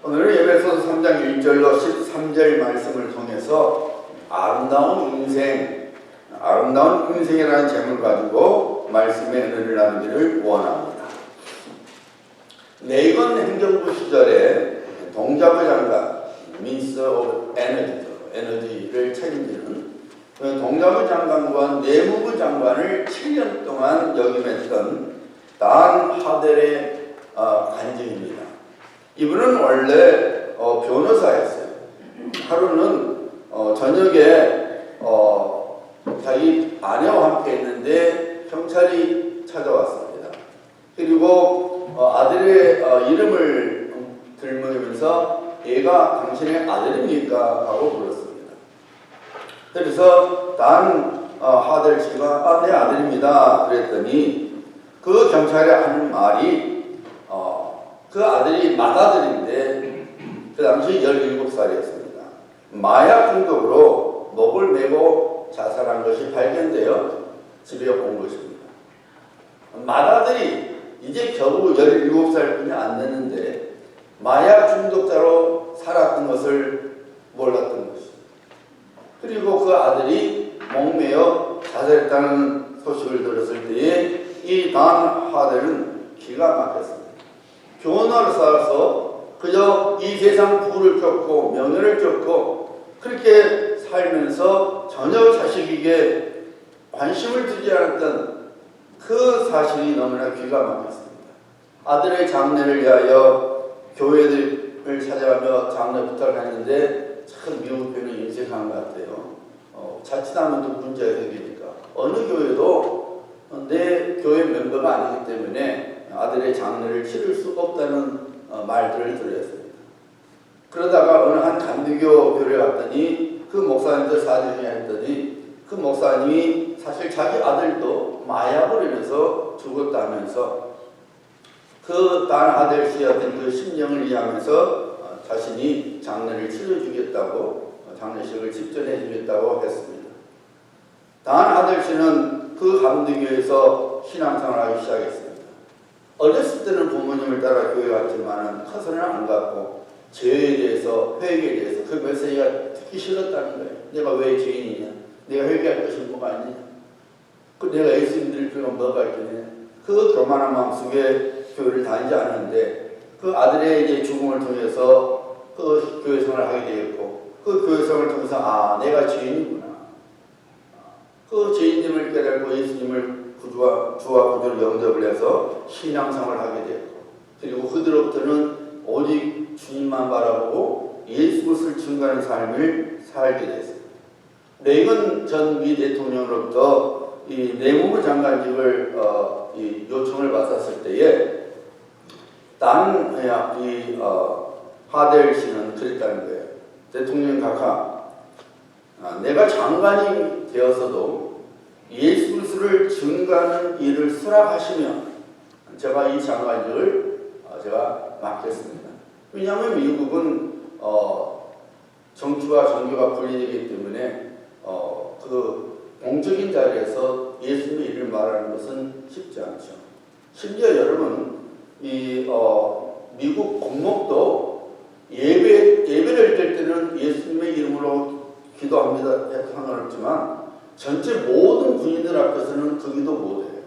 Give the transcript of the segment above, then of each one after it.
오늘은 에베소서 3장 1절로 13절 말씀을 통해서 아름다운 인생이라는 제목을 가지고 말씀의 은혜를 나누기를 원합니다. 레이건 행정부 시절에 동자부 장관, Minister of Energy를 책임지는 동자부 장관과 내무부 장관을 7년 동안 역임했던 단 하델의 간증입니다. 이분은 원래 변호사였어요. 하루는 저녁에 자기 아내와 함께 있는데 경찰이 찾아왔습니다. 그리고 아들의 이름을 들으면서 얘가 당신의 아들입니까? 하고 물었습니다. 그래서 단 하델 씨가 내 아들입니다. 그랬더니 그 경찰이 하는 말이 그 아들이 맏아들인데 그 당시 17살이었습니다. 마약 중독으로 목을 메고 자살한 것이 발견되어 집에 온 것입니다. 맏아들이 이제 겨우 17살뿐이 안 됐는데 마약 중독자로 살았던 것을 몰랐던 것입니다. 그리고 그 아들이 목매어 자살했다는 소식을 들었을 때에 이 단 하델은 기가 막혔습니다. 교훈을 쌓아서 그저 이 세상 부를 쫓고 명예를 쫓고 그렇게 살면서 전혀 자식에게 관심을 두지 않았던 그 사실이 너무나 기가 막혔습니다. 아들의 장례를 위하여 교회들을 찾아가며 장례 부탁을 했는데 참 미국 교회는 인색한 것 같아요. 자칫하면 또 문제가 생기니까 어느 교회도 내 교회 멤버가 아니기 때문에 아들의 장례를 치를 수 없다는 말들을 들었습니다. 그러다가 어느 한 감리교 교회에 갔더니 그 목사님들 사진을 했더니 그 목사님이 사실 자기 아들도 마약으로 인해서 죽었다면서 그 단 아들 씨였던 그 심령을 이해하면서 자신이 장례를 치러주겠다고 장례식을 집전해 주겠다고 했습니다. 단 아들 씨는 그 감리교에서 신앙생활을 하기 시작했습니다. 어렸을 때는 부모님을 따라 교회 갔지만 커서는 안 갔고 죄에 대해서 회개에 대해서 그 메시지가 듣기 싫었다는 거예요. 내가 왜 죄인이냐? 내가 회개할 것이 뭐가 있느냐? 내가 예수님 드릴 필요가 뭐가 있겠느냐? 그 교만한 마음속에 교회를 다니지 않았는데 그 아들의 이제 죽음을 통해서 그 교회 생활을 하게 되었고 그 교회 생활을 통해서 내가 죄인이구나. 그 죄인님을 깨닫고 예수님을 주와 구주로 영접을 해서 신앙생활을 하게 되었고 그리고 그들로부터는 오직 주님만 바라보고 예수 그리스도를 증거하는 삶을 살게 됐습니다. 레이건 전 미 대통령으로부터 이 내무부 장관직을 이 요청을 받았을 때에 하델 씨는 그랬다는 거예요. 대통령 각하, 내가 장관이 되어서도 예수 그리스도를 증거하는 일을 수락하시면 제가 이 장관직을 제가 맡겠습니다. 왜냐하면 미국은 정치와 종교가 분리되기 때문에 그 공적인 자리에서 예수님의 이름을 말하는 것은 쉽지 않죠. 심지어 여러분 미국 공목도 예배를 드릴 때는 예수님의 이름으로 기도합니다. 해도 상관없지만 전체 모든 군인들 앞에서는 그 기도 못해요.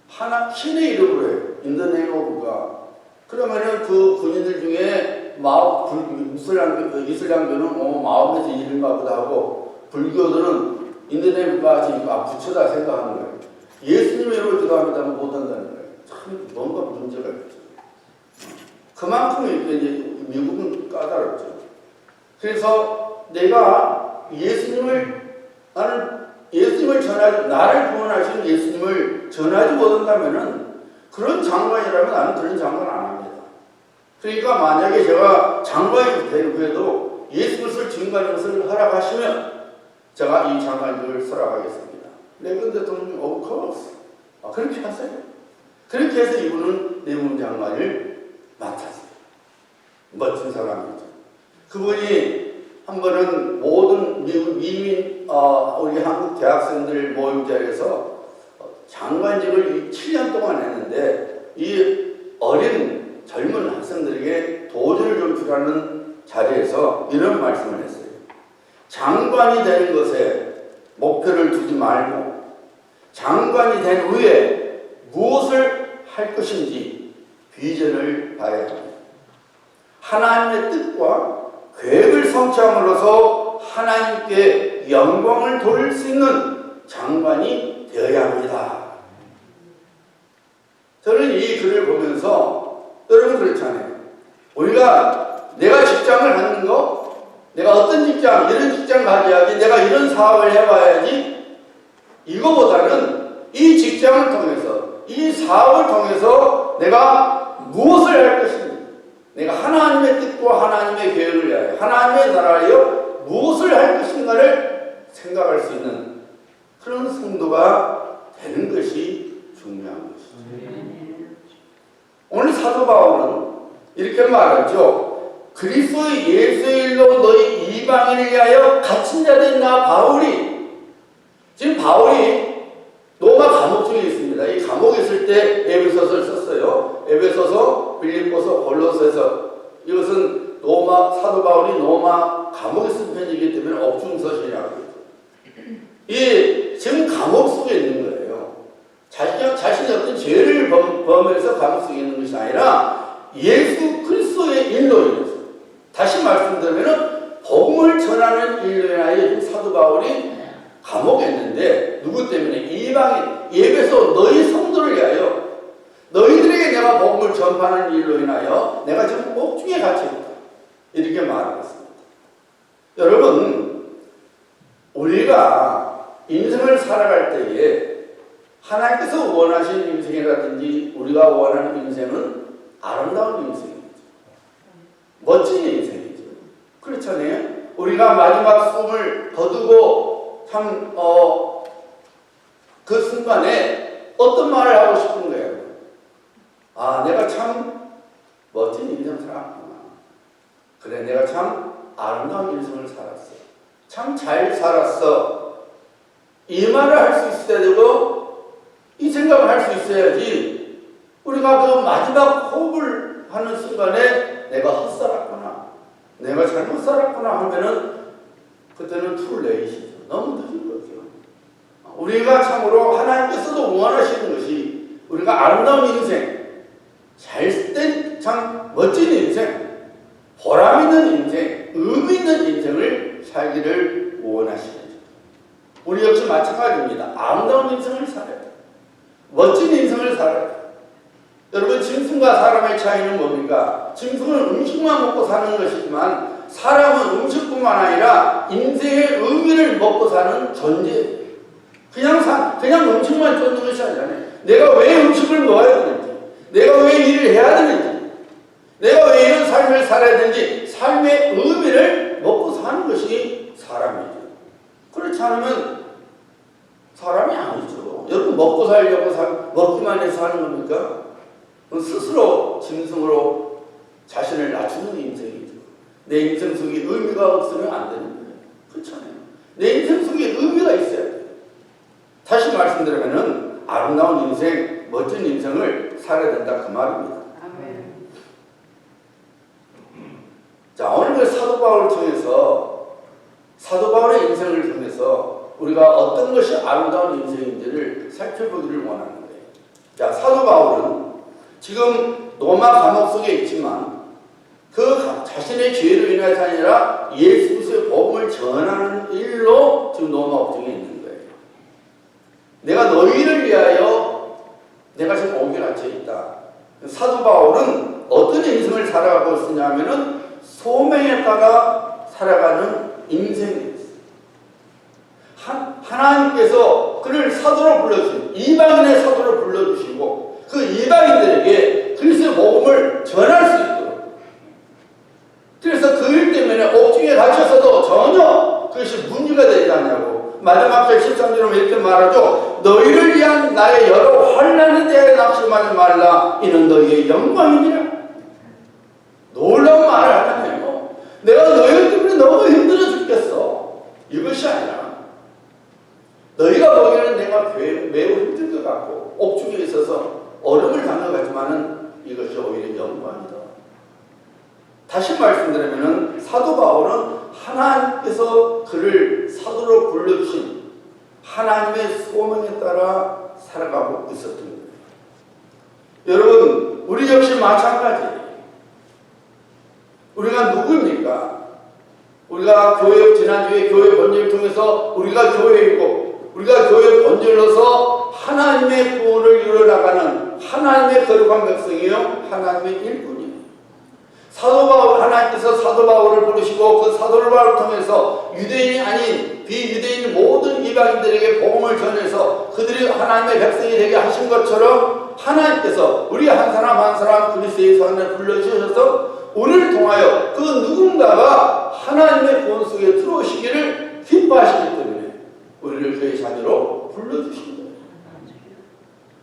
하나 신의 이름으로 해요. In the name of God. 그러면은 그 군인들 중에 이슬람교는 마음에서 이른가 보다 하고 불교들은 In the name of God이니까 부처다 생각하는 거예요. 예수님의 이름으로 기도합니다면 못한다는 거예요. 참 뭔가 문제가 있죠. 그만큼 이제 미국은 까다롭죠. 그래서 내가 나는 예수님을 나를 구원하신 예수님을 전하지 못한다면은 그런 장관이라면 나는 그런 장관 안 합니다. 그러니까 만약에 제가 장관이 된 후에도 예수 그리스도를 증거하는 것을 허락하시면 제가 이 장관직을 수락하겠습니다. 레이건 대통령이 of course. 그렇게 하세요. 그렇게 해서 이분은 내무부 장관을 맡았어요. 멋진 사람이죠. 그분이 한 번은 모든 미국 이민 우리 한국 대학생들 모임 자리에서 장관직을 7년 동안 했는데 이 어린 젊은 학생들에게 도전을 좀 설교라는 자리에서 이런 말씀을 했어요. 장관이 되는 것에 목표를 두지 말고 장관이 된 후에 무엇을 할 것인지 비전을 봐야 합니다. 하나님의 뜻과 계획을 성취함으로써 하나님께 영광을 돌릴 수 있는 장관이 되어야 합니다. 저는 이 글을 보면서 여러분 그렇잖아요. 우리가 내가 직장을 갖는 거, 내가 어떤 직장, 이런 직장 가져야지, 내가 이런 사업을 해봐야지, 이거보다는 이 직장을 통해서, 이 사업을 통해서 내가 무엇을 할 것인지, 내가 하나님의 뜻과 하나님의 계획을 위하여, 하나님의 나라에 무엇을 할 것인가를 생각할 수 있는 그런 성도가 되는 것이 중요한 것이죠. 오늘 사도 바울은 이렇게 말하죠. 그리스도의 예수의 일로 너희 이방인을 위하여 갇힌 자된 나 바울이, 지금 바울이 로마 감옥 중에 있습니다. 이 감옥에 있을 때 에베소서를 썼어요. 에베소서, 빌립보서, 골로새서. 이것은 로마 사도 바울이 로마 감옥에 쓴 편이기 때문에 억중서신이라고 그러죠. 이 지금 감옥 속에 있는 거예요. 자신이 어떤 죄를 범해서 감옥 속에 있는 것이 아니라 예수 그리스도의 일로 인해서, 다시 말씀드리면 복음을 전하는 일로 인하여 사도 바울이 감옥에 있는데, 누구 때문에? 이방인 예배소 너희 성도를 위하여, 너희들에게 내가 복음을 전파하는 일로 인하여 내가 지금 옥중에 갇혀있다, 이렇게 말하겠습니다. 여러분, 우리가 인생을 살아갈 때에 하나님께서 원하시는 인생이라든지 우리가 원하는 인생은 아름다운 인생이죠. 멋진 인생이죠. 그렇잖아요. 우리가 마지막 숨을 거두고 참 그 순간에 어떤 말을 하고 싶은 거예요? 아, 내가 참 멋진 인생을 살았구나. 그래, 내가 참 아름다운 인생을 살았어. 참 잘 살았어. 이 말을 할 수 있어야 되고 이 생각을 할 수 있어야지, 우리가 그 마지막 호흡을 하는 순간에 내가 헛살았구나, 내가 잘못 살았구나 하면은 그때는 투레이시죠. 너무 늦은 거죠. 우리가 참으로 하나님께서도 원하시는 것이 우리가 아름다운 인생, 잘된 참 멋진 인생, 보람 있는 인생, 의미 있는 인생을 살기를 원하시는 거죠. 우리 역시 마찬가지입니다. 아름다운 인생을 살아야 돼요. 멋진 인생을 살아야 돼요. 여러분, 짐승과 사람의 차이는 뭡니까? 짐승은 음식만 먹고 사는 것이지만 사람은 음식뿐만 아니라 인생의 의미를 먹고 사는 존재예요. 그냥 음식만 쫓는 것이 아니잖아요. 내가 왜 음식을 먹어야 되는지, 내가 왜 일을 해야 되는지, 내가 왜 이런 삶을 살아야 되는지, 삶의 의미를 먹고 사는 것이 사람이죠. 그렇지 않으면 사람이 아니죠. 여러분, 먹고 살려고 먹기만 해서 사는 겁니까? 스스로 짐승으로 자신을 낮추는 인생이죠. 내 인생 속에 의미가 없으면 안 되는 거예요. 그렇잖아요. 내 인생 속에 의미가 있어야 돼요. 다시 말씀드리면은 아름다운 인생, 멋진 인생을 살아야 된다, 그 말입니다. 아멘. 자, 오늘 그 사도 바울을 통해서, 사도 바울의 인생을 통해서 우리가 어떤 것이 아름다운 인생인지를 살펴보기를 원하는 거예요. 자, 사도 바울은 지금 로마 감옥 속에 있지만 그 자신의 죄로 인해서 아니라 예수 그리스도의 복음을 전하는 일로 지금 로마 옥중에 있는 거예요. 내가 너희를 위하여 내가 지금 옥에 갇혀 있다. 사도 바울은 어떤 인생을 살아가고 있느냐면은 소명에 따라 살아가는 인생이었어요. 하나님께서 그를 사도로 불러주시고 이방인의 사도로 불러주시고 그 이방인들에게 그리스도의 복음을 전할 수 있도록, 그래서 그 일 때문에 옥중에 갇혀서도 전혀 그것이 문제가 되지 않냐고 마지막 절 13절은 이렇게 말하죠. 너희를 위한 나의 여러 환난에 대하여 낙심하지 말라. 이는 너희의 영광이니라. 놀라운 말을 하잖아요. 내가 너희들 때문에 너무 힘들어 죽겠어. 이것이 아니라 너희가 보기에는 내가 매우 힘들 것 같고 옥중에 있어서 얼음을 당해가지만은 이것이 오히려 영광이다. 다시 말씀드리면 사도 바울은 하나님께서 그를 사도로 불러주신 하나님의 소명에 따라 살아가고 있었던 거예요. 여러분, 우리 역시 마찬가지예요. 우리가 누구입니까? 우리가 교회, 지난주에 교회 번제를 통해서 우리가 교회이고, 우리가 교회 번제로서 하나님의 구원을 이루어나가는 하나님의 거룩한 백성이요, 하나님의 일꾼이에요. 사도 바울, 하나님께서 사도 바울을 부르시고 그 사도 바울을 통해서 유대인이 아닌 비유대인 모든 이방인들에게 복음을 전해서 그들이 하나님의 백성이 되게 하신 것처럼 하나님께서 우리 한 사람 한 사람 그리스도의 선을 불러주셔서 우리를 통하여 그 누군가가 하나님의 구원 속에 들어오시기를 기뻐하시기 때문에 우리를 그의 자녀로 불러주신 거예요.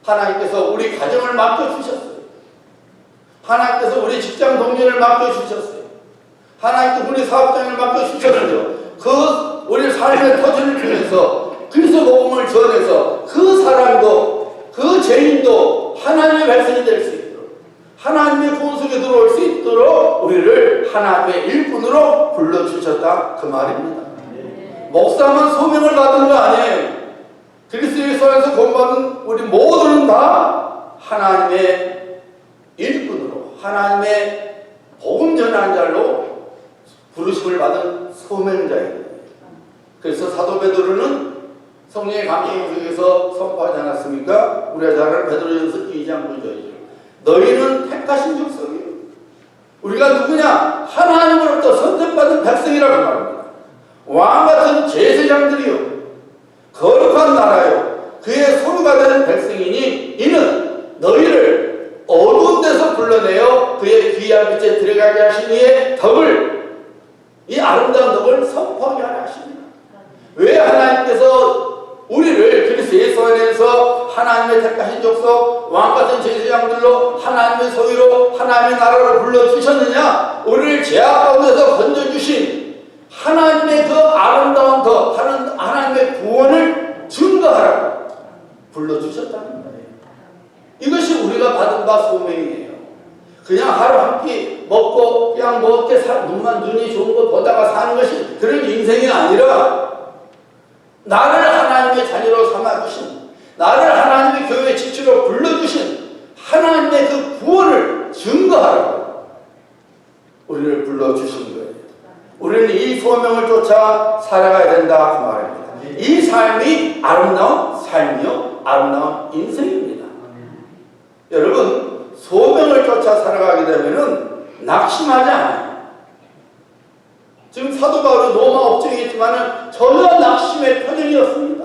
하나님께서 우리 가정을 맡겨주셨어요. 하나님께서 우리 직장 동료를 맡겨주셨어요. 하나님께서 우리 사업장을 맡겨주셨는데요. 그 우리 삶의 터전을 통해서 그리스도 복음을 전해서 그 사람도 그 죄인도 하나님의 백성이 될 수 있도록 하나님의 구원 속에 들어올 수 있도록 우리를 하나님의 일꾼으로 불러주셨다 그 말입니다. 목사만 소명을 받은 거 아니에요. 그리스도에서 구원받은 우리 모두는 다 하나님의 일꾼으로 하나님의 복음 전하는 자로 부르심을 받은 소명자입니다. 그래서 사도 베드로는 성령의 감동 속에서 선포하지 않았습니까? 우리가 잘 아는 베드로전서 2장 9절이죠. 너희는 택하신 족속이요. 우리가 누구냐? 하나님으로부터 선택받은 백성이라고 말합니다. 왕같은 제사장들이요, 거룩한 나라요, 그의 소유가 되는 백성이니 이는 너희를 어두운 데서 불러내어 그의 귀한 빛에 들어가게 하신 이의 덕을, 이 아름다운 덕을 선포하게 하려 하십니다. 왜 하나님께서 우리를 그리스도 예수 안에서 하나님의 택하신 족속, 왕같은 제사장들로 하나님의 소유로 하나님의 나라로 불러주셨느냐? 우리를 죄악 가운데서 건져주신 하나님의 그 아름다운 덕, 하나님의 구원을 증거하라고 불러주셨다는 거예요. 이것이 우리가 받은 바 소명이에요. 그냥 하루 한 끼 먹고 그냥 먹게 눈이 좋은 거 보다가 사는 것이 그런 인생이 아니라 나를 하나님의 자녀로 삼아주신, 나를 하나님의 교회의 직주로 불러주신 하나님의 그 구원을 증거하라고 우리를 불러주신 거예요. 우리는 이 소명을 쫓아 살아가야 된다 그 말입니다. 이 삶이 아름다운 삶이요, 아름다운 인생입니다. 여러분, 소명을 쫓아 살아가게 되면은 낙심하지 않아요. 지금 사도 바울이 로마 업적이지만은 전혀 낙심의 표정이었습니다.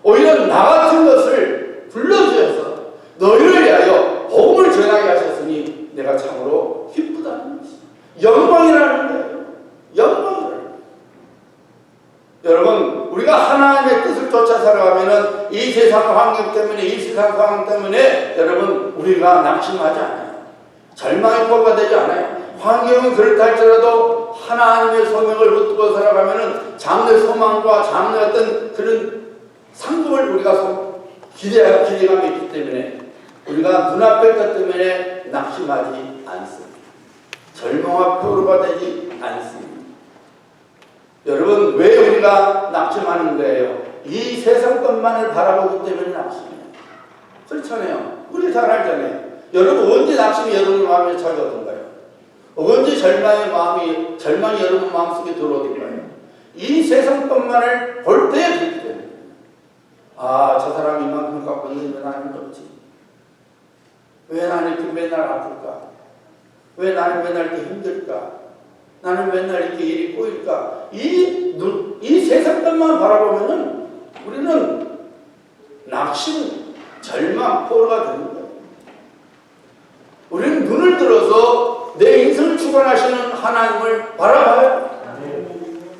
오히려 나 같은 것을 불러주셔서 너희를 위하여 복음을 전하게 하셨으니 내가 참으로 기쁘다는 것이 영광이라는 거예요. 영광이라는 거예요. 여러분, 우리가 하나님의 뜻을 쫓아 살아가면은 이 세상 환경 때문에, 이 세상 상황 때문에 여러분 우리가 낙심하지 않아요. 절망의 포로가 되지 않아요. 환경은 그렇다 할지라도 하나님의 소명을 붙들고 살아가면은 장래 소망과 장래 어떤 그런 상급을 우리가 기대감이 있기 때문에 우리가 눈앞의 것 때문에 낙심하지 않습니다. 절망과 포로가 되지 않습니다. 여러분, 왜 우리가 낙심하는 거예요? 이 세상 것만을 바라보기 때문에 낙심해요. 그렇잖아요. 우리 잘 알잖아요. 여러분, 언제 낙심이 여러분 마음에 찾아오던가요? 언제 절망이 여러분 마음속에 들어오던가요? 이 세상 것만을 볼 때에 그렇기 때문에 아, 저 사람이 이만큼 갖고 있는데 왜 나는 없지? 왜 나는 이렇게 맨날 아플까? 왜 나는 맨날 이렇게 힘들까? 나는 맨날 이렇게 일이 꼬일까? 이 세상 것만 바라보면은 우리는 낙심, 절망, 포로가 되는 거예요. 우리는 눈을 들어서 내 인생을 주관하시는 하나님을 바라봐요.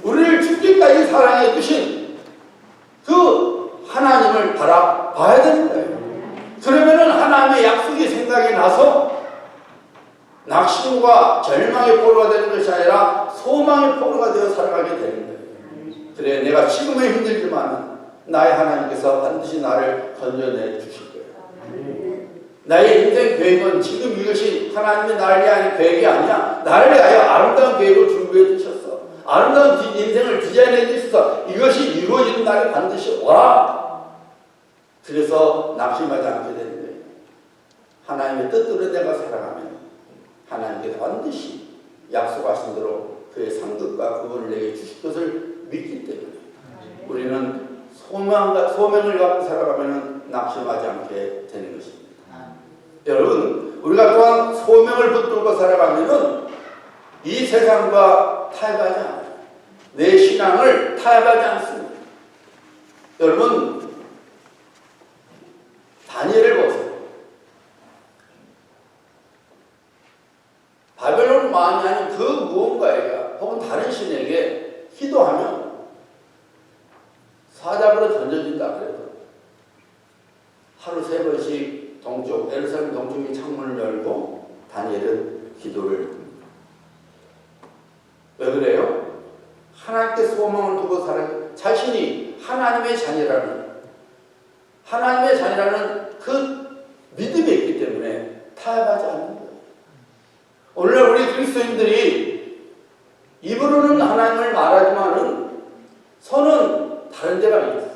우리를 죽기까지 사랑해 주신 그 하나님을 바라봐야 되는 거예요. 그러면은 하나님의 약속이 생각이 나서 낙심과 절망의 포로가 되는 것이 아니라 소망의 포로가 되어 살아가게 되는 거예요. 그래, 내가 지금은 힘들지만 나의 하나님께서 반드시 나를 건져내 주실 거예요. 나의 인생 계획은 지금 이것이 하나님의 나를 위한 계획이 아니야. 나를 위하여 아름다운 계획을 준비해 주셨어. 아름다운 인생을 디자인해 주셔서 이것이 이루어지는 날이 반드시 와. 그래서 낙심하지 않게 되는 거예요. 하나님의 뜻대로 내가 살아가면 하나님께서 반드시 약속하신 대로 그의 상급과 그분을 내게 주실 것을 믿기 때문에 우리는 소명을 갖고 살아가면 낙심하지 않게 되는 것입니다. 여러분, 우리가 또한 소명을 붙들고 살아가면은 이 세상과 타협하지 않아요. 내 신앙을 타협하지 않습니다. 여러분, 다니엘을 보세요. 바벨론 왕이 아닌 그 무언가에게 혹은 다른 신에게 기도하면 사자굴에 던져진다 그래도 하루 3번씩 동쪽, 예루살렘 동쪽의 창문을 열고 다니엘은 기도를 합니다. 왜 그래요? 하나님께 소망을 두고 살아 자신이 하나님의 자녀라는 그 믿음이 있기 때문에 타협하지 않는 거예요. 오늘날 우리 그리스도인들이 입으로는 하나님을 말하지만은 손은 다른 데가 있습니다.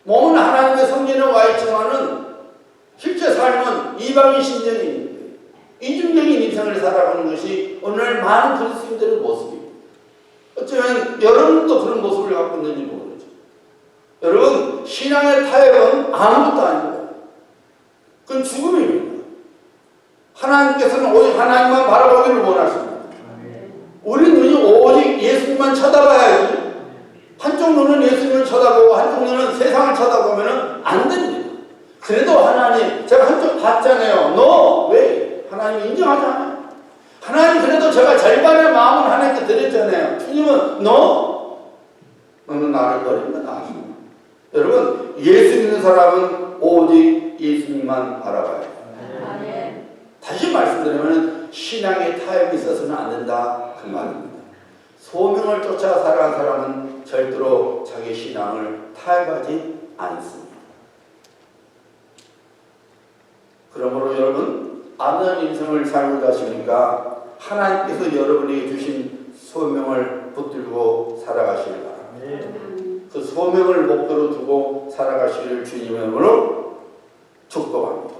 몸은 하나님의 성전에 와 있지만은 실제 삶은 이방인 신전에 있는 거예요. 이중적인 인생을 살아가는 것이 오늘 많은 그리스도인들의 모습입니다. 어쩌면 여러분도 그런 모습을 갖고 있는지 모르죠. 여러분, 신앙의 타협은 아무것도 아닙니다. 그건 죽음입니다. 하나님께서는 오직 하나님만 바라보기를 원하십니다. 우리 눈이 오직 예수님만 쳐다봐야지. 한쪽 눈은 예수님을 쳐다보고 한쪽 눈은 세상을 쳐다보면 안 됩니다. 그래도 하나님, 제가 한쪽 봤잖아요. 너 왜? 하나님 인정하지 않아요. 하나님, 그래도 제가 절반의 마음은 하나님께 드렸잖아요. 주님은 너는 나를 버린다. 여러분, 예수 믿는 사람은 오직 예수님만 바라봐요. 다시 말씀드리면 신앙의 타협이 있어서는 안 된다 그 말입니다. 소명을 쫓아 살아간 사람은 절대로 자기 신앙을 타협하지 않습니다. 그러므로 여러분, 아름다운 인생을 살고 가시니까 하나님께서 여러분에게 주신 소명을 붙들고 살아가시길 바랍니다. 그 소명을 목표로 두고 살아가시기를 주님의 이름으로 축복합니다.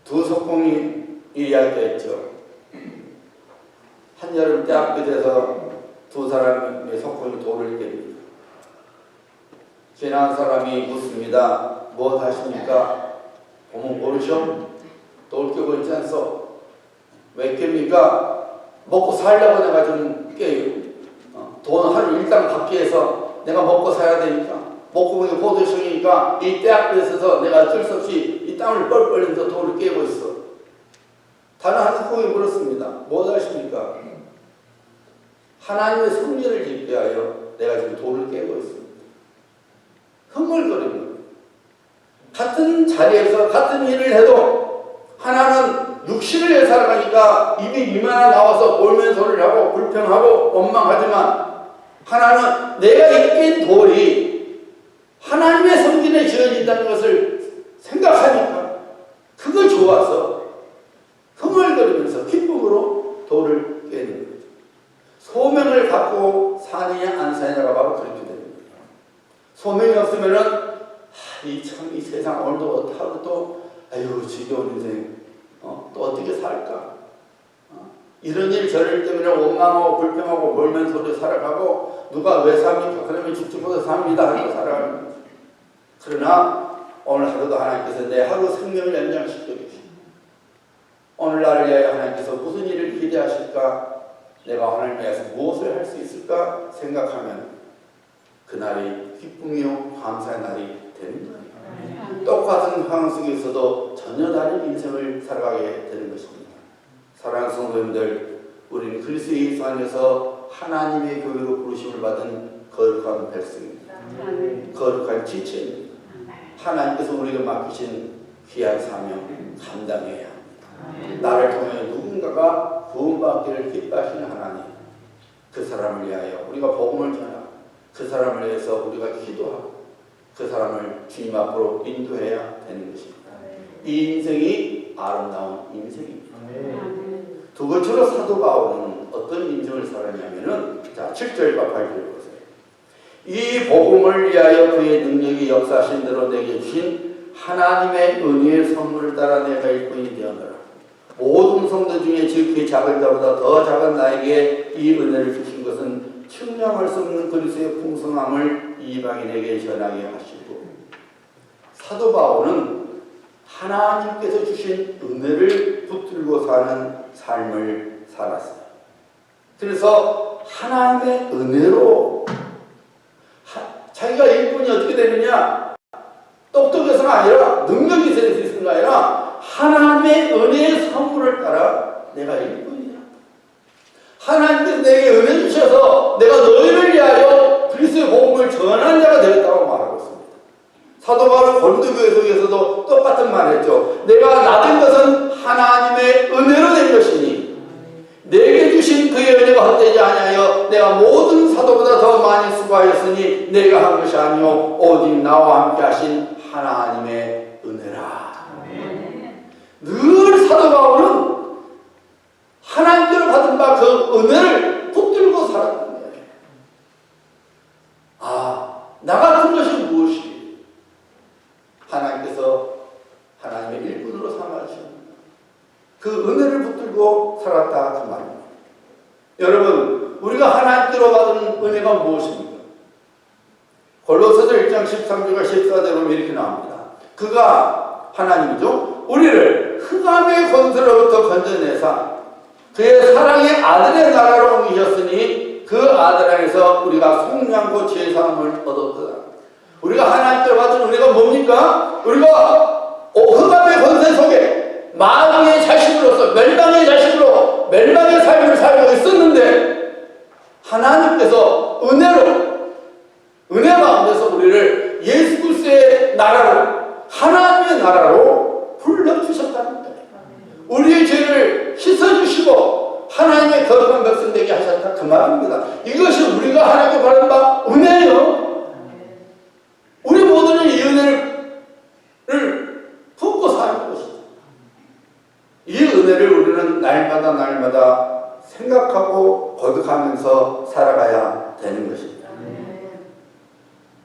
두 석공이 이야기했죠. 한여름 때학교에서 두 사람의 석공이 돌을 깹니다. 지나간 사람이 묻습니다. 뭐 하십니까? 어머, 모르셔? 돌 깨고 있지 않소? 왜 깹니까? 먹고 살려고 내가 좀 깨요. 돈 하루 일당 받기 위해서 내가 먹고 살아야 되니까. 먹고 고도성이니까 이 떼학교에 있어서 내가 어쩔 수 없이 이 땀을 뻘뻘 흘리면서 돌을 깨고 있어. 다른 한 석공이 물었습니다. 뭐 하십니까? 하나님의 성전을 짓기 위하여 내가 지금 돌을 깨고 있습니다. 흥얼거립니다. 같은 자리에서 같은 일을 해도 하나는 육신을 위해 살아가니까 입이 이마나 나와서 볼멘 소리를 하고 불평하고 원망하지만 하나는 내가 깬 돌이 하나님의 성전에 지어진다는 것을 생각하니까 그거 좋아서 흥얼거리면서 기쁨으로 돌을 깨는 거죠. 소명을 갖고 사느냐 안 사느냐가 바로 그렇게 됩니다. 소명이 없으면은 이 세상 오늘도 하루 또 아유 지겨운 인생 또 어떻게 살까? 이런 일 저럴 때문에 원망하고 불평하고 몰면 소리 살아가고 누가 왜 삽니까? 그러면 죽지보다 삽니다 하고 살아가는 거죠. 그러나 오늘 하루도 하나님께서 내 하루 생명을 연장시켜 주십니다. 오늘 나를 위하여 하나님께서 무슨 일을 기대하실까? 내가 하나님 위해서 무엇을 할 수 있을까? 생각하면 그날이 기쁨이요 감사의 날이 되는 거예요. 똑같은 상황 속에 있어도 전혀 다른 인생을 살아가게 되는 것입니다. 사랑하는 성도님들, 우리는 그리스도 예수 안에서 하나님의 교회로 부르심을 받은 거룩한 백성입니다. 거룩한 지체입니다. 하나님께서 우리에게 맡기신 귀한 사명 감당해야 합니다. 나를 통해 누군가가 구원받기를 기뻐하시는 하나님, 그 사람을 위하여 우리가 복음을 전하고 그 사람을 위해서 우리가 기도하고 그 사람을 주님 앞으로 인도해야 되는 것입니다. 이 인생이 아름다운 인생입니다. 두 번째로 사도 바울은 어떤 인생을 살았냐면은, 자, 7절과 8절을 보세요. 이 복음을 위하여 그의 능력이 역사하신 대로 내게 주신 하나님의 은혜의 선물을 따라 내가 일꾼이 되었노라. 모든 성도 중에 지극히 작은 자보다 더 작은 나에게 이 은혜를 주신 것은 측량할 수 없는 그리스도의 풍성함을 이방인에게 전하게 하시고, 사도 바울은 하나님께서 주신 은혜를 붙들고 사는 삶을 살았어요. 그래서 하나님의 은혜로 자기가 일꾼이 어떻게 되느냐, 똑똑해서가 아니라 능력이 있어야 수 있는 게 아니라 하나님의 은혜의 선물을 따라 내가 일꾼이다. 하나님께서 내게 은혜 주셔서 내가 너희를 위하여 그리스도의 복음을 전하는 자가 되었다고 말하고 있습니다. 사도 바울은 고린도 교회에서도 똑같은 말을 했죠. 내가 나된 것은 하나님의 은혜로 된 것이니 내게 주신 그의 은혜가 헛되지 아니하여 내가 모든 사도보다 더 많이 수고하였으니 내가 한 것이 아니요 오직 나와 함께 하신 하나님의 은혜라. 늘 사도 바울은 하나님께로 받은 바 그 은혜를 붙들고 살았던 거예요. 나 같은 것이 무엇이? 하나님께서 하나님의 일꾼으로 삼아주셨습니다. 그 은혜를 붙들고 살았다 그 말입니다. 여러분, 우리가 하나님께로 받은 은혜가 무엇입니까? 골로새서 1장 13절과 14절에 보면 이렇게 나옵니다. 그가 하나님이죠. 우리를 흑암의 권세로부터 건져내사 그의 사랑의 아들의 나라로 옮기셨으니 그 아들 안에서 우리가 속량고 죄사함을 얻었다. 우리가 하나님께로 받은 은혜가 뭡니까? 우리가 흑암의 권세 속에 마귀의 자식으로서 멸망의 자식으로 멸망의 삶을 살고 있었는데 하나님께서 은혜 가운데서 우리를 예수 그리스도의 나라로, 하나님의 나라로 불러주셨다는 거예요. 우리의 죄를 씻어주시고 하나님의 거룩한 백성 되게 하셨다 그 말입니다. 이것이 우리가 하나님께 받은 바 은혜예요. 우리 모두는 이 은혜를 품고 사는 것이죠. 이 은혜를 우리는 날마다 생각하고 거듭하면서 살아가야 되는 것입니다.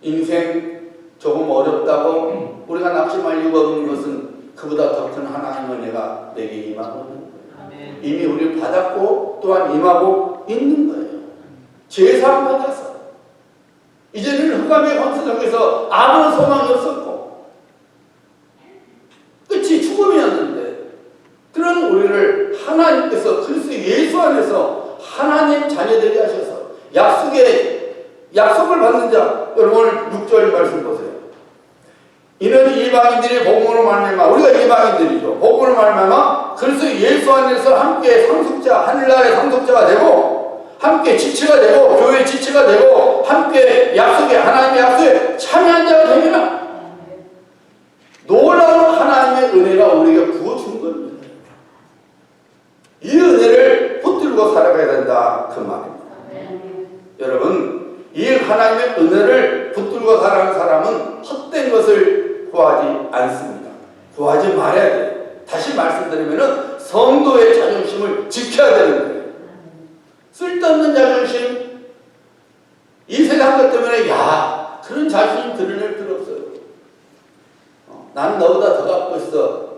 인생 조금 어렵다고 우리가 낙심할 이유가 없는 것은 그보다 더 큰 하나님의 은혜가 내게 임하고 있는 거예요. 이미 우리를 받았고 또한 임하고 있는 거예요. 죄사함 받아서 이제는 흑암의 권세 속에서 아무런 소망이 없었고 끝이 죽음이었는데 그런 우리를 하나님께서 그리스도 예수 안에서 하나님 자녀되게 하셔서 약속을 받는 자, 여러분 오늘 6절 말씀 보세요. 이는 이방인들이 복음으로 말미암아, 우리가 이방인들이죠. 복음으로 말미암아 그리스도 예수 안에서 함께 상속자, 하늘나라의 상속자가 되고 함께 지체가 되고 교회의 지체가 되고 함께 약속에, 하나님의 약속에 참여한 자가 되리라. 놀라운 하나님의 은혜가 우리에게 부어준 겁니다. 이 은혜를 붙들고 살아가야 된다 그 말입니다. 여러분, 이 하나님의 은혜를 붙들고 살아가는 사람은 헛된 것을 구하지 않습니다. 구하지 말아야 돼요. 다시 말씀드리면 성도의 자존심을 지켜야 되는 거예요. 쓸데없는 자존심, 이 세상 것 때문에 그런 자존심 드러낼 필요 없어요. 나는 너보다 더 갖고 있어.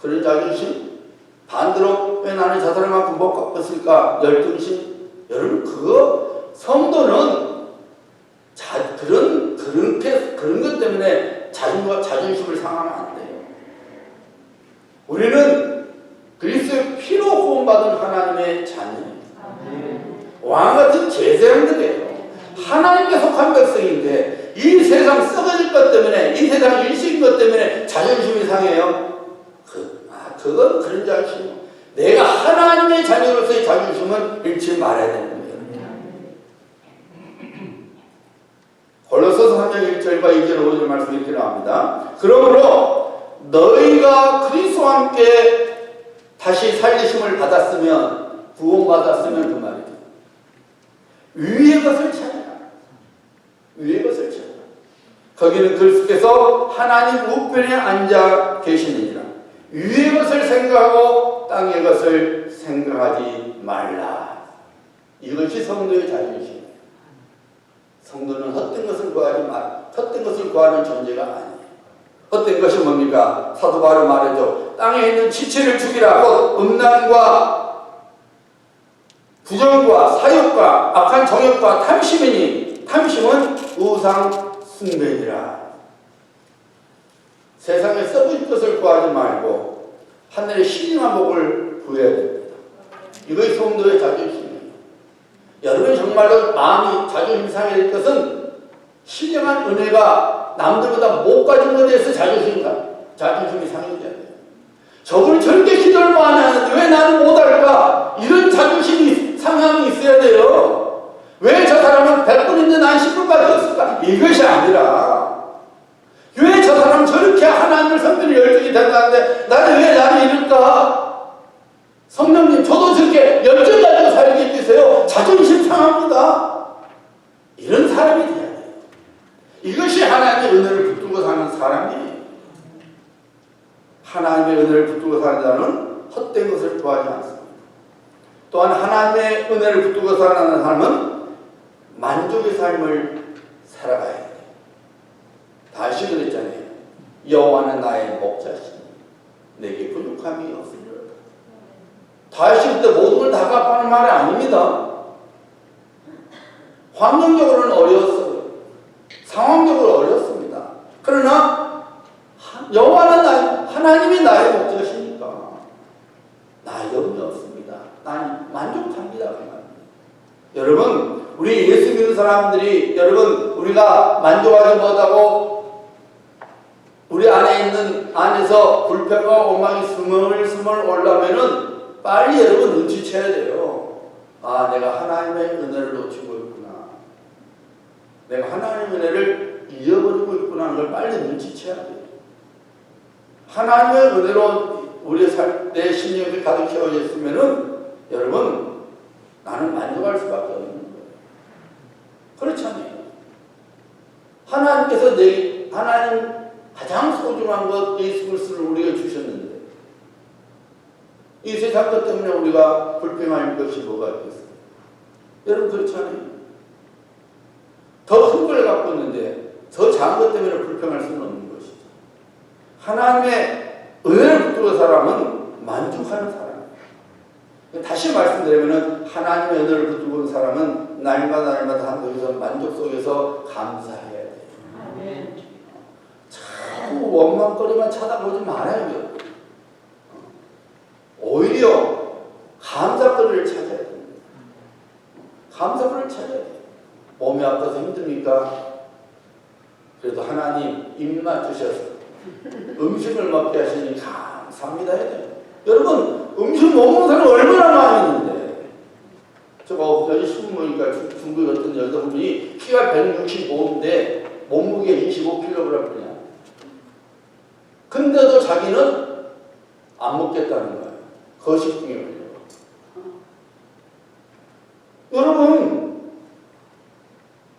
그런 자존심? 반대로 왜 나는 저 사람만큼 못 갖고 있을까? 열등심? 여러분, 그거 성도는 그런 것 때문에 자존심을 상하면 안 돼요. 우리는 그리스도의 피로 구원받은 하나님의 자녀예요. 왕같은 제사장들이에요. 하나님께 속한 백성인데 이 세상 썩어질 것 때문에, 이 세상 일식인 것 때문에 자존심이 상해요. 그건 그런 자존심. 내가 하나님의 자녀로서의 자존심은 잃지 말아야 되는 거예요. 골로새서 3장 1절과 2절 5절 말씀이 이렇게 나옵니다. 그러므로 너희가 그리스도와 함께 다시 살리심을 받았으면, 구원받았으면 그 말이죠. 위의 것을 찾아라. 위의 것을 찾아라. 거기는 그리스도께서 하나님 우편에 앉아 계시느니라. 위의 것을 생각하고 땅의 것을 생각하지 말라. 이것이 성도의 자존심이에요. 성도는 헛된 것을 구하지 말, 헛된 것을 구하는 존재가 아니에요. 헛된 것이 뭡니까? 사도 바울이 말해줘. 땅에 있는 지체를 죽이라. 곧 음란과 부정과 사욕과 악한 정욕과 탐심이니 탐심은 우상 숭배니라. 세상에 썩은 것을 구하지 말고 하늘의 신령한 복을 구해야 됩니다. 이것이 성도의 자존심이에요. 여러분 정말로 마음이 자존심 상해질 것은 신령한 은혜가 남들보다 못 가진 것에 대해서 자존심이 상해져야 돼요. 저분은 저렇게 기도를 많이 하는데 왜 나는 못할까? 이런 자존심이 상함이 있어야 돼요. 왜 저 사람은 100분인데 난 10분까지 없을까? 이것이 아니라 왜 저 사람은 저렇게 하나님을 섬기는 열정이 된다는데 나는 이럴까? 성령님 저도 저렇게 열정 가지고 살게 해주세요. 자존심 상합니다. 이런 사람이 돼야 돼요. 이것이 하나님의 은혜를 붙들고 사는 사람이에요. 하나님의 은혜를 붙들고 사는 자는 헛된 것을 구하지 않습니다. 또한 하나님의 은혜를 붙들고 사는 사람은 만족의 삶을 살아가야 돼요. 다시 그랬잖아요. 여호와는 나의 목자시니 내게 부족함이 없으리로다. 다시 그때 모든 걸 다 갚아는 말이 아닙니다. 환경적으로는 어려웠어요. 상황적으로 어렵습니다. 그러나 여호와는 하나님이 나의 목자시니까 나 염려 없습니다. 난 만족합니다. 여러분 우리 예수 믿는 사람들이 여러분 우리가 만족하지 못하고 우리 안에서 불평과 원망이 스멀스멀 올라오면은 빨리 여러분 눈치채야 돼요. 아 내가 하나님의 은혜를 놓치고 있구나. 내가 하나님의 은혜를 잃어버리고 있구나 하는 걸 빨리 눈치채야 돼요. 하나님의 은혜로 내 심령이 가득 채워져 있으면은 여러분 나는 만족할 수밖에 없는 거예요. 그렇잖아요. 하나님께서 하나님 가장 소중한 것 예수 그리스도를 우리가 주셨는데 이 세상 것 때문에 우리가 불평할 것이 뭐가 있겠어요? 여러분 그렇잖아요. 더 큰 걸 갖고 있는데 더 작은 것 때문에 불평할 수는 없는 것이죠. 하나님의 은혜를 붙들고 사람은 만족하는 사람이에요. 다시 말씀드리면 하나님의 은혜를 붙들고 있는 사람은 날마다 거기서 만족 속에서 감사해야 돼요. 자꾸 원망거리만 쳐다보지 말아야 돼요. 오히려 감사거리를 찾아야 됩니다. 감사거리를 찾아야 돼요. 몸이 아파서 힘듭니까? 그래도 하나님 입맛 주셔서 음식을 먹게 하시니 감사합니다 해야 돼요. 여러분 음식 못 먹는 사람 얼마나 많이 있는데 제가 여기 신문 보니까 중국 어떤 여자분이 키가 165인데 몸무게 25kg이야. 근데도 자기는 안 먹겠다는 거예요. 거식증에 걸려.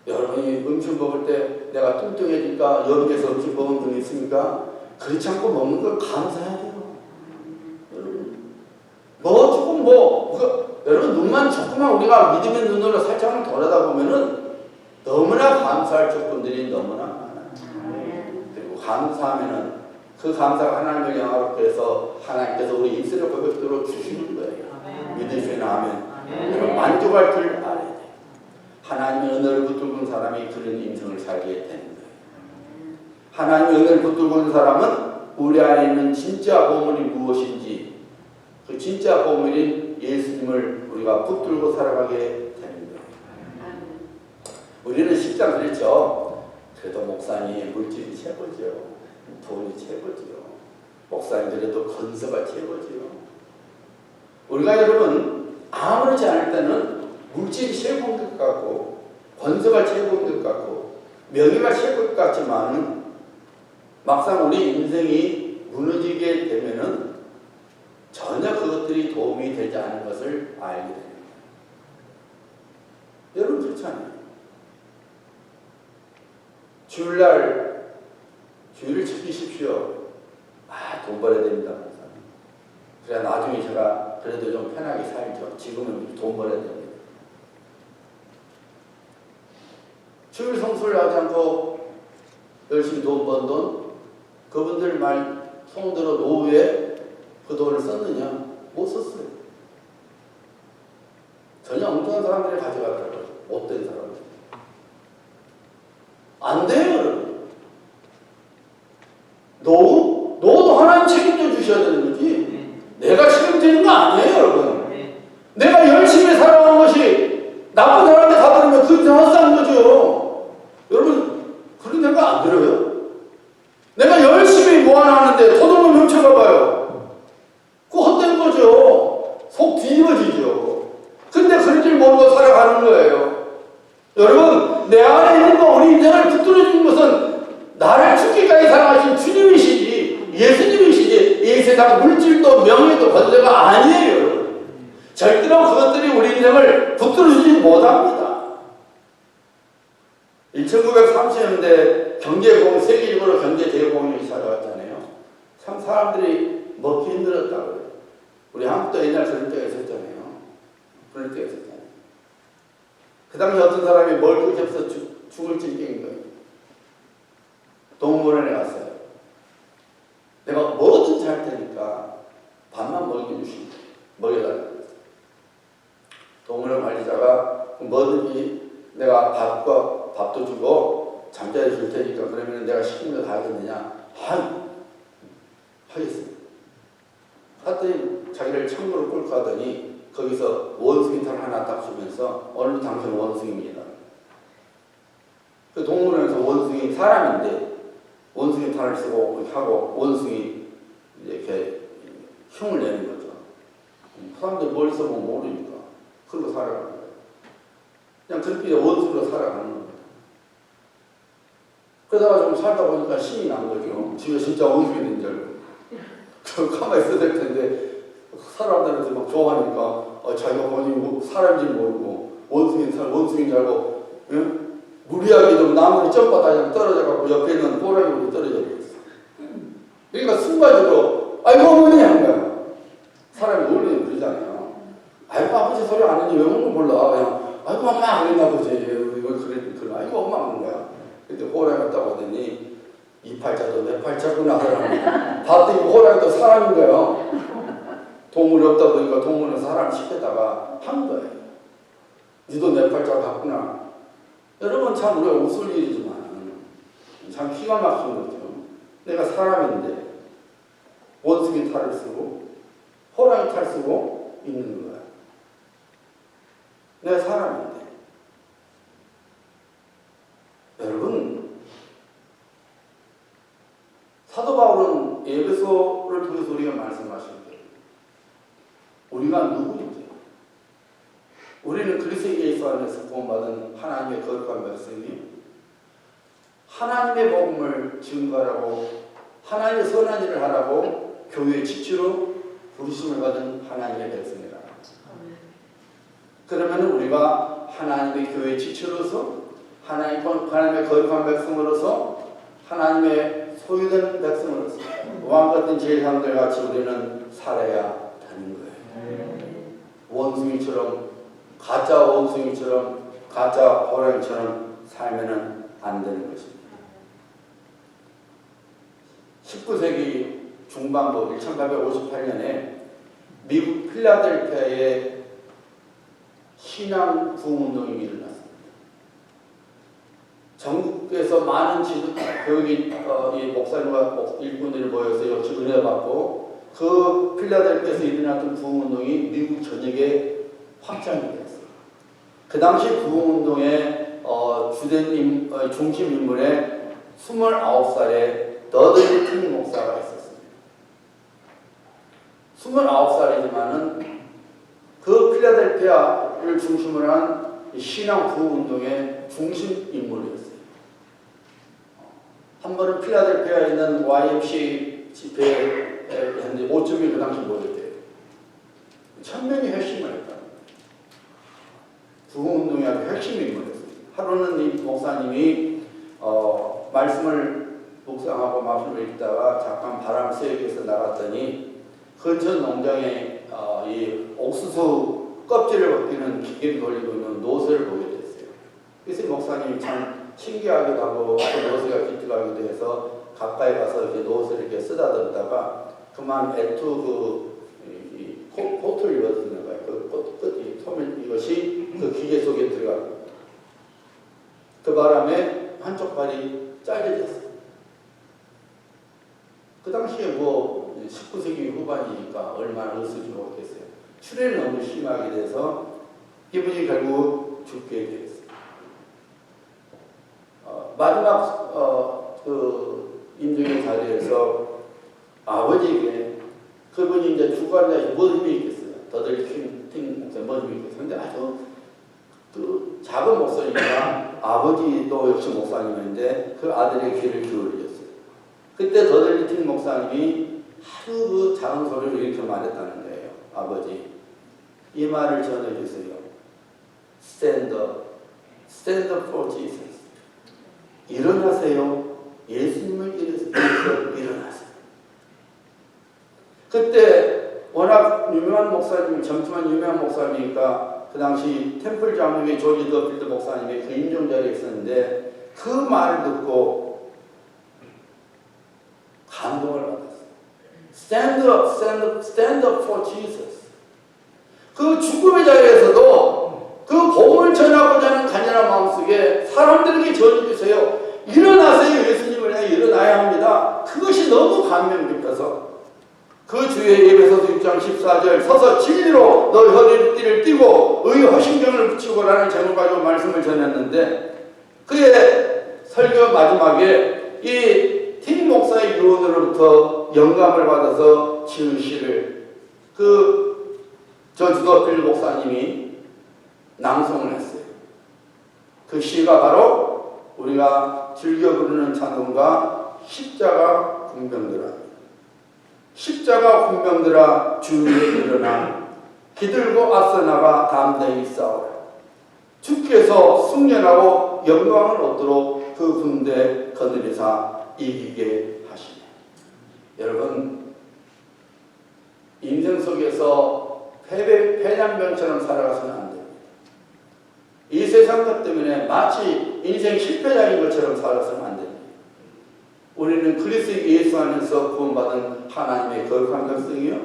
여러분이 음식 먹을 때 내가 뚱뚱해질까 염려해서 음식 먹은 분이 있습니까? 그렇지 않고 먹는 걸 감사해야 돼요. 여러분 눈만 조금만 우리가 믿음의 눈으로 살짝만 돌아다보면은 너무나 감사할 조건들이 너무나 많아요. 그리고 감사하면은 그 감사가 하나님을 영화롭게 해서 하나님께서 우리 인생의 고백대로 주시는 거예요. 믿으시면 아멘. 여러분 만족할 줄 알아야 돼요. 하나님의 은혜를 붙들고 있는 사람이 그런 인생을 살게 되는 거예요. 하나님의 은혜를 붙들고 있는 사람은 우리 안에 있는 진짜 보물이 무엇인지 그 진짜 보물인 예수님을 우리가 붙들고 살아가게 되는 거예요. 우리는 식장 그랬죠. 그래도 목사님 물질이 최고죠. 돈이 최고지요. 목사님 그래도 건서가 최고지요. 우리가 여러분 아무렇지 않을 때는 물질이 최고인 것 같고 권서가 최고인 것 같고 명예가 최고인 것 같지만 막상 우리 인생이 무너지게 되면은 전혀 그것들이 도움이 되지 않은 것을 알게 됩니다. 여러분 그렇지 않아요? 주일날 주의를 지키십시오. 돈 벌어야 됩니다. 그래야 나중에 제가 그래도 좀 편하게 살죠. 지금은 돈 벌어야 됩니다. 주일 성수를 하지 않고 열심히 돈 번 돈, 그분들 말 손들어 노후에 그 돈을 썼느냐? 못 썼어요. 전혀 엉뚱한 사람들이 가져가더라고요. 못된 사람들. 안 돼요, 여러분. 노후도 하나님 책임져 주셔야 되는 거지. 내가 책임지는 거 아니에요, 여러분. 내가 열심히 살아온 것이 나쁜 사람한테 가버리면 그 이상 헛사는 거죠. 여러분, 그런 생각 안 들어요? 내가 열심히 모아놨는데 도둑놈 훔쳐가봐요. 그거 헛된 거죠. 속 뒤집어지죠. 근데 그런 줄 모르고 살아가는 거예요. 여러분, 내 안에 있는 거, 우리 인생을 붙들어주는 것은 나를 죽기까지 사랑하신 주님이시지, 예수님이시지, 이 세상 물질도 명예도 권세가 아니에요, 여러분. 절대로 그것들이 우리 인생을 붙들어주지 못합니다. 1930년대 세계적으로 경제대공황이 찾아왔잖아요. 참 사람들이 먹기 힘들었다고 그래요. 우리 한국도 옛날 그럴 때가 있었잖아요. 그럴 때가 있었잖아요. 그 당시 어떤 사람이 멀고 접서 죽을 징계인 거예요. 동물원에 갔어요. 내가 뭐든지 할 테니까 밥만 먹여달라고 했어요. 동물원 관리자가 뭐든지 내가 밥도 주고 잠자리 줄 테니까 그러면 내가 시키는 거 다 하겠느냐? 하겠습니다. 하더니 자기를 창고로 끌고 가더니 거기서 원숭이 털 하나 딱 주면서 오늘 당신 원숭이입니다. 그 동물원에서 원숭이 사람인데 원숭이 털을 쓰고 하고 원숭이 이렇게 흉을 내는 거죠. 사람들 멀리서 보면 모르니까 그러고 살아가는 거예요. 그냥 그렇게 원수로 살아가는 겁니다. 그러다가 좀 살다 보니까 신이 난 거죠. 지가 진짜 원숭이 된 줄 알고. 가만히 있어야 될 텐데 사람들한테 막 좋아하니까 자기가 본인이 사람인지 모르고 원숭이인 줄 알고 무리하게 좀 나무를 점바닥에 떨어져갖고 옆에 있는 꼬라지로 떨어져 버렸어. 그러니까 순간적으로 아이고 어머니 한 거야. 사람이 놀리면 그러잖아요. 아이고 아버지 소리 안 했니 왜 먹는 거 몰라. 그냥 아이고 엄마 그랬나 보지. 그래 아이고 엄마 하는 거야. 근데 호랑이 갔다 오더니 이 팔자도 내 팔자구나 하더라고. 봤더니 호랑이도 사람인 거예요. 동물이 없다 보니까 동물은 사람 시켰다가 한 거예요. 니도 내 팔자 같구나. 여러분 참 우리가 웃을 일이지만 참 기가 막힌 거죠. 내가 사람인데 원숭이 탈을 쓰고 호랑이 탈 쓰고 있는 거야. 내가 사람인데. 여러분 사도 바울은 에베소를 통해서 우리가 말씀하신 거예요. 우리가 누구인지. 우리는 그리스도 예수 안에서 구원받은 하나님의 거룩한 백성이 하나님의 복음을 증거하라고 하나님의 선한 일을 하라고 교회의 지체로 부르심을 받은 하나님의 백성이라. 그러면 우리가 하나님의 교회의 지체로서 하나님의 거룩한 백성으로서 하나님의 소유된 백성으로서 왕 같은 제사장들 같이 우리는 살아야 하는 거예요. 원숭이처럼 가짜 원숭이처럼 가짜 호랑이처럼 살면은 안 되는 것입니다. 19세기 중반부 1858년에 미국 필라델피아에 신앙 부흥운동이 일어났습니다. 전국에서 많은 교육인 목사님과 일꾼들이 모여서 역시 은혜 받고 그 필라델피아에서 일어났던 부흥운동이 미국 전역에 확장이 됐어요. 그 당시 부흥운동의 주된 중심 인물에 29살의 더들리 킹 목사가 있었습니다. 29살이지만은 그 필라델피아를 중심으로 한 신앙 부흥운동의 중심 인물이었어요. 한 번은 필라델피아에 있는 YMCA 집회에 현재 5점이 그 당시 모였대요. 1000명이 회심을 했다. 부흥운동의 아주 핵심 인물이었습니다. 하루는 이 목사님이 말씀을 묵상하고 말씀을 읽다가 잠깐 바람 쐬기 위해서 나갔더니 근처 농장에 이 옥수수 껍질을 벗기는 기계를 돌리고 있는 노새를 보게 됐어요. 그래서 목사님이 참 신기하기도 하고 또 노새가 기특하기도 해서 가까이 가서 이렇게 노새를 이렇게 쓰다듬다가 그만 애투 코트를 입어주는 거예요. 그 소면 이것이 그 기계 속에 들어가고 그 바람에 한쪽 발이 잘려졌어요. 그 당시에 뭐 19세기 후반이니까 얼마나 으스지 못했어요. 출혈이 너무 심하게 돼서 이분이 결국 죽게 되었어요. 마지막 그 임종의 자리에서 아버지에게 그분이 이제 죽어가는 뭔 힘이 있겠어요. 더들 뭔 힘이 있겠어요. 근데 아주 그 작은 목사님이랑 아버지도 역시 목사님인데 그 아들의 귀를 기울였어요. 그때 더들리팅 목사님이 하루 그 작은 소리로 이렇게 말했다는 거예요. 아버지, 이 말을 전해주세요. Stand up. Stand up for Jesus. 일어나세요. 예수님을 일어나세요. 그때 워낙 유명한 목사님, 젊지만 유명한 목사님이니까 그 당시 템플 장로의 조지 더필드 목사님의 그 임종 자리에 있었는데 그 말을 듣고 감동을 받았어요. Stand up, stand up, stand up for Jesus. 그 죽음의 자리에서도 그 복음을 전하고자 하는 간절한 마음속에 사람들에게 전해주세요. 일어나세요. 예수님을 향해 일어나야 합니다. 그것이 너무 감명 깊어서 그 주의 에베소서 6장 14절 서서 진리로 너희 허리띠를 띠고 의의 허신경을 붙이고라는 제목 가지고 말씀을 전했는데 그의 설교 마지막에 이 팀 목사의 유언으로부터 영감을 받아서 지은 시를 그 저주도필 목사님이 낭송을 했어요. 그 시가 바로 우리가 즐겨 부르는 찬송가 십자가 군병들아 십자가 군병들아 주 위에 일어나 기들고 앞서 나가 담대히 싸우라. 주께서 승련하고 영광을 얻도록 그 군대 거느리사 이기게 하시네. 여러분 인생 속에서 패잔병처럼 살아가서는 안 됩니다. 이 세상 것 때문에 마치 인생 실패자인 것처럼 살아서는 안 됩니다. 우리는 그리스도 예수 안에서 구원받은 하나님의 거룩한 백성이요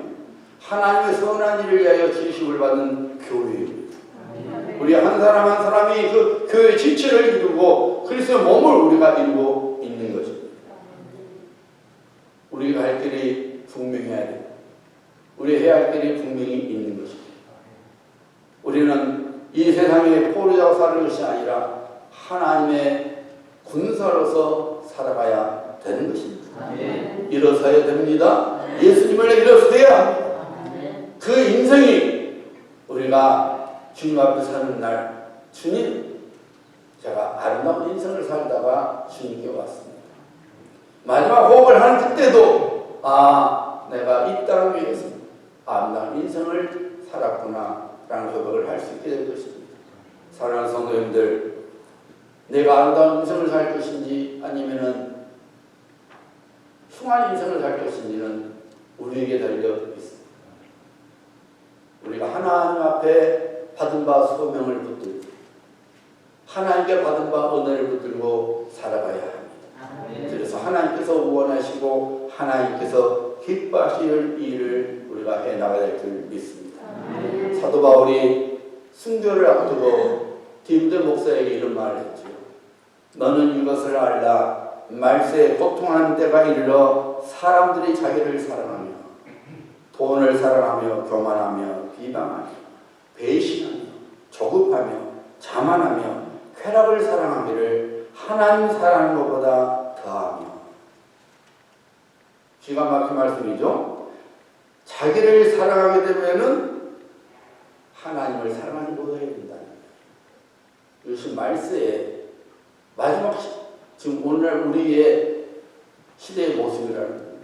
하나님의 선한 일을 위하여 지식을 받는 교회입니다. 우리 한 사람 한 사람이 그 교회의 지체를 이루고 그리스도의 몸을 우리가 이루고 있는 것입니다. 우리가 할 길이 분명해야 돼요. 우리 해야 할 길이 분명히 있는 것입니다. 우리는 이 세상에 포로자로 사는 것이 아니라 하나님의 군사로서 살아가야 되는 것입니다. 일어서야 됩니다. 예수님을 일어서야 합니다. 그 인생이 우리가 주님 앞에 사는 날 주님 제가 아름다운 인생을 살다가 주님께 왔습니다. 마지막 호흡을 하는 그때도 내가 이 땅 위에서 아름다운 인생을 살았구나 라는 고백을 할 수 있게 될 것입니다. 사랑하는 성도님들 내가 아름다운 인생을 살 것인지 아니면은 흉한 인생을 살 것인지는 우리에게 달려 있습니다. 우리가 하나님 앞에 받은 바 소명을 붙들고 하나님께 받은 바 은혜를 붙들고 살아가야 합니다. 그래서 하나님께서 원하시고 하나님께서 기뻐하실 일을 우리가 해나가야 될 줄 믿습니다. 사도 바울이 순교를 앞두고 디모데 목사에게 이런 말을 했죠. 너는 이것을 알라. 말세에 고통하는 때가 이르러 사람들이 자기를 사랑하며 돈을 사랑하며 교만하며 비방하며 배신하며 조급하며 자만하며 쾌락을 사랑하기를 하나님 사랑하는 것보다 더하며. 기가 막힌 말씀이죠. 자기를 사랑하게 되면은 하나님을 사랑하지 못하게 된다는 거예요. 이것이 말세에 마지막 지금 오늘날 우리의 시대의 모습이라는 거예요.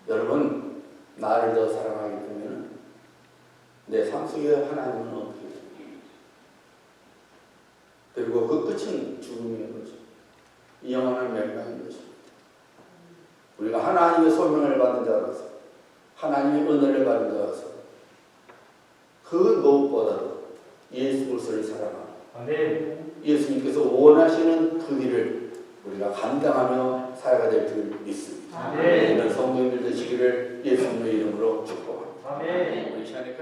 여러분 나를 더 사랑하게 되면 내 삶 속에 하나님은 어떻게 됩니까? 그리고 그 끝은 죽음인 거죠. 영원한 멸망인 거죠. 우리가 하나님의 소명을 받은 자로서 하나님의 은혜를 받은 자로서 그 무엇보다도 예수 그리스도를 사랑하고 예수님께서 원하시는 그 길을 우리가 감당하며 살아가야 될 줄 믿습니다. 이런 성도님들 되시기를 예수님의 이름으로 축복합니다. 우리 시간에